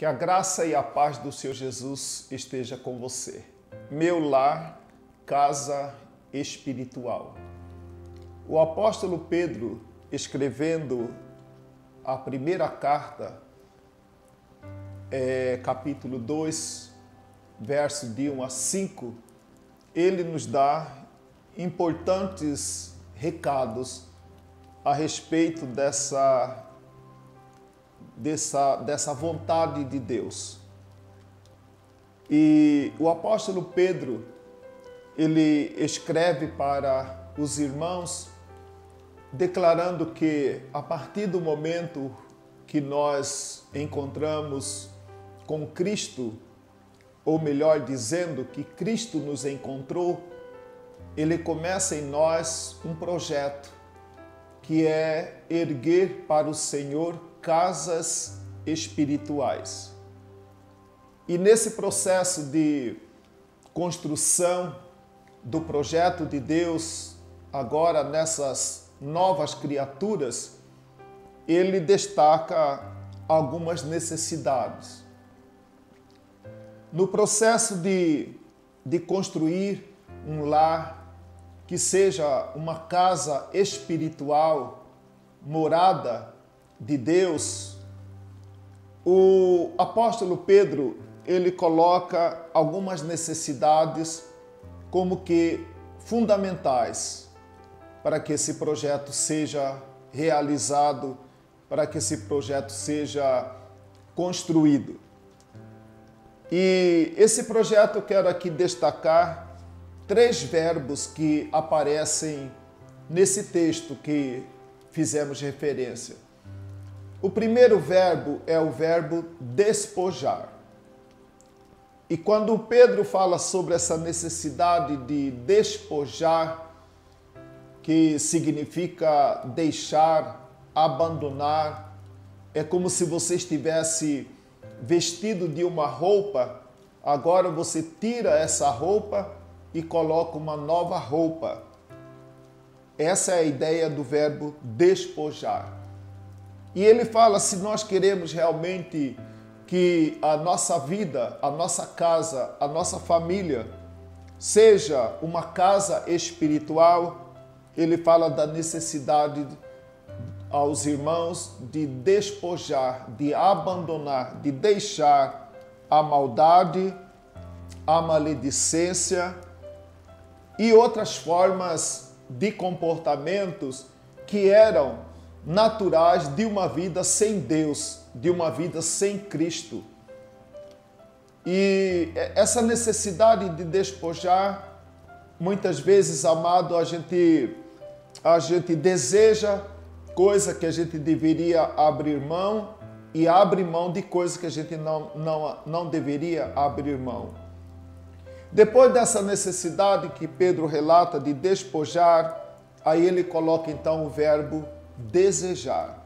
Que a graça e a paz do Senhor Jesus esteja com você. Meu lar, casa espiritual. O apóstolo Pedro, escrevendo a primeira carta, capítulo 2, verso de 1 a 5, ele nos dá importantes recados a respeito dessa vontade de Deus. E o apóstolo Pedro, ele escreve para os irmãos, declarando que a partir do momento que nós encontramos com Cristo, ou melhor dizendo, que Cristo nos encontrou, ele começa em nós um projeto que é erguer para o Senhor casas espirituais. E nesse processo de construção do projeto de Deus, agora nessas novas criaturas, ele destaca algumas necessidades. No processo de construir um lar que seja uma casa espiritual, morada de Deus, o apóstolo Pedro, ele coloca algumas necessidades como que fundamentais para que esse projeto seja realizado, para que esse projeto seja construído. E esse projeto eu quero aqui destacar 3 verbos que aparecem nesse texto que fizemos referência. O primeiro verbo é o verbo despojar. E quando Pedro fala sobre essa necessidade de despojar, que significa deixar, abandonar, é como se você estivesse vestido de uma roupa, agora você tira essa roupa e coloca uma nova roupa. Essa é a ideia do verbo despojar. E ele fala, se nós queremos realmente que a nossa vida, a nossa casa, a nossa família seja uma casa espiritual, ele fala da necessidade aos irmãos de despojar, de abandonar, de deixar a maldade, a maledicência e outras formas de comportamentos que eram naturais de uma vida sem Deus, de uma vida sem Cristo. E essa necessidade de despojar, muitas vezes, amado, a gente deseja coisa que a gente deveria abrir mão e abre mão de coisa que a gente não deveria abrir mão. Depois dessa necessidade que Pedro relata de despojar, aí ele coloca então o verbo desejar.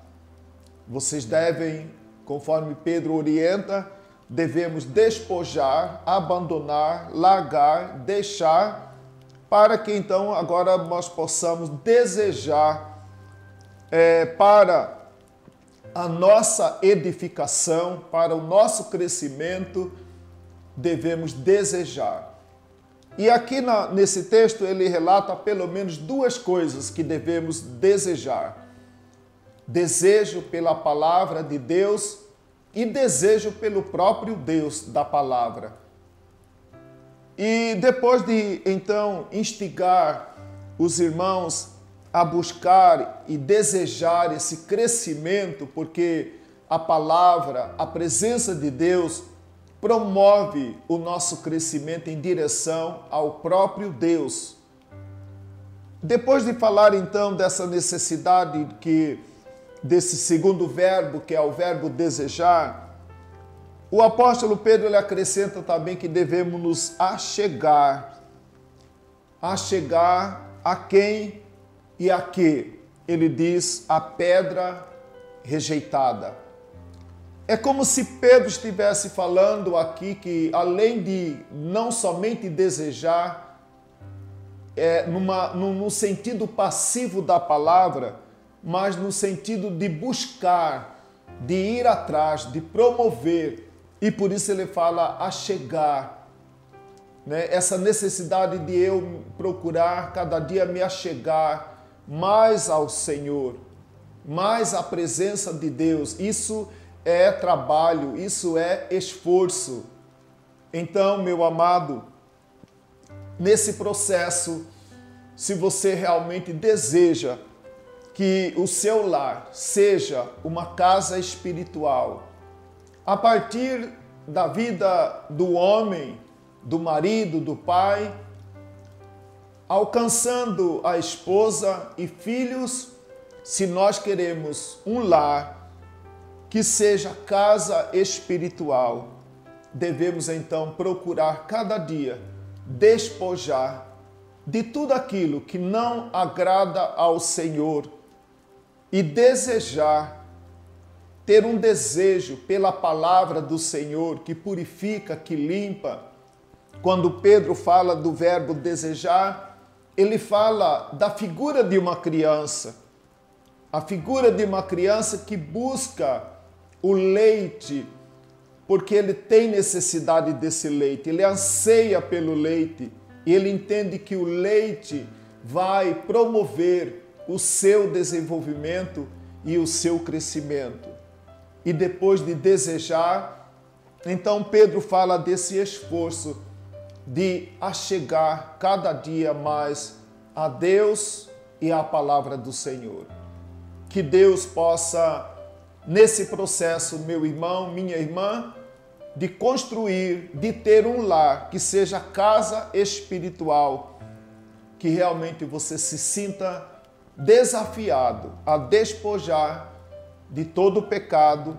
Vocês devem, conforme Pedro orienta, devemos despojar, abandonar, largar, deixar, para que então agora nós possamos desejar para a nossa edificação, para o nosso crescimento, devemos desejar. E aqui nesse texto ele relata pelo menos 2 coisas que devemos desejar. Desejo pela palavra de Deus e desejo pelo próprio Deus da palavra. E depois de então instigar os irmãos a buscar e desejar esse crescimento, porque a palavra, a presença de Deus promove o nosso crescimento em direção ao próprio Deus. Depois de falar então dessa necessidade desse segundo verbo, que é o verbo desejar, o apóstolo Pedro ele acrescenta também que devemos nos achegar. Achegar a quem e a que? Ele diz a pedra rejeitada. É como se Pedro estivesse falando aqui que, além de não somente desejar, no sentido passivo da palavra, mas no sentido de buscar, de ir atrás, de promover E por isso ele fala achegar, né? Essa necessidade de eu procurar cada dia me achegar mais ao Senhor, mais à presença de Deus. Isso é trabalho, isso é esforço. Então, meu amado, nesse processo, se você realmente deseja que o seu lar seja uma casa espiritual, a partir da vida do homem, do marido, do pai, alcançando a esposa e filhos, se nós queremos um lar que seja casa espiritual, devemos então procurar cada dia despojar de tudo aquilo que não agrada ao Senhor e desejar, ter um desejo pela palavra do Senhor que purifica, que limpa. Quando Pedro fala do verbo desejar, ele fala da figura de uma criança. A figura de uma criança que busca o leite, porque ele tem necessidade desse leite, ele anseia pelo leite e ele entende que o leite vai promover o seu desenvolvimento e o seu crescimento. E depois de desejar, então Pedro fala desse esforço de achegar cada dia mais a Deus e à palavra do Senhor. Que Deus possa, nesse processo, meu irmão, minha irmã, de construir, de ter um lar que seja casa espiritual, que realmente você se sinta desafiado a despojar de todo o pecado,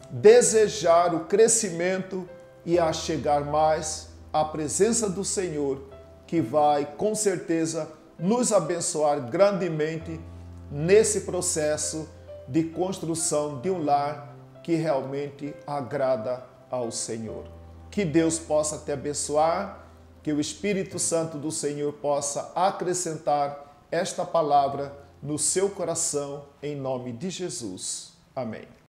desejar o crescimento e a chegar mais à presença do Senhor, que vai, com certeza, nos abençoar grandemente nesse processo de construção de um lar que realmente agrada ao Senhor. Que Deus possa te abençoar, que o Espírito Santo do Senhor possa acrescentar esta palavra no seu coração, em nome de Jesus. Amém.